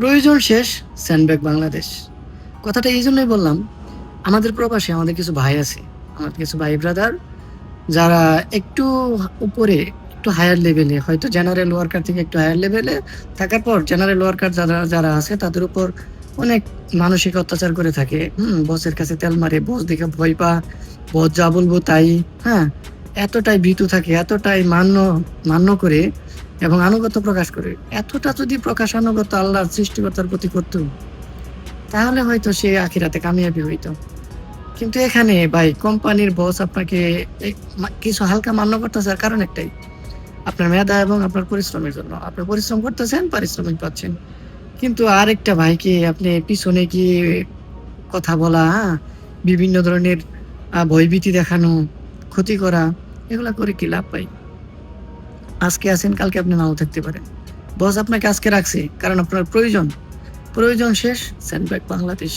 প্রয়োজন শেষ, স্যান্ডব্যাগ বাংলাদেশ। কথাটা এই জন্যই বললাম, আমাদের প্রবাসে আমাদের কিছু ভাই আছে, আমার কিছু ভাই ব্রাদার যারা একটু উপরে, একটু হায়ার লেভেলে, হয়তো জেনারেল ওয়ার্কার থেকে একটু হায়ার লেভেলে থাকার পর জেনারেল ওয়ার্কার যারা যারা আছে তাদের উপর অনেক মানসিক অত্যাচার করে থাকে। বসের কাছে তেল মারে, বস দেখে ভয় পা, বস যা বলবো তাই। হ্যাঁ, এতটাই ভীতু থাকে, এতটাই মান্য মান্য করে এবং আনুগত্য প্রকাশ করে। এতটা যদি প্রকাশ আনুগত্য আল্লাহর সৃষ্টিকর্তার প্রতি করত, তাহলে হয়তো সে আখিরাতে কামিয়াবি হইতো। কিন্তু এখানে ভাই কোম্পানির বস আপনাকে কিছু হালকা মান্য করতেছে, কারণ একটাই, আপনার মেধা এবং আপনার পরিশ্রমের জন্য। আপনি পরিশ্রম করতেছেন, পারিশ্রমিক পাচ্ছেন। কিন্তু আরেকটা ভাইকে আপনি পিছনে গিয়ে কথা বলা, হ্যাঁ? বিভিন্ন ধরনের ভয়ভীতি দেখানো, ক্ষতি করা, এগুলা করে কি লাভ ভাই? আজকে আছেন, কালকে আপনি নাও থাকতে পারেন। বস আপনাকে আজকে রাখছে কারণ আপনার প্রয়োজন। প্রয়োজন শেষ, সেন্ড ব্যাক বাংলাদেশ।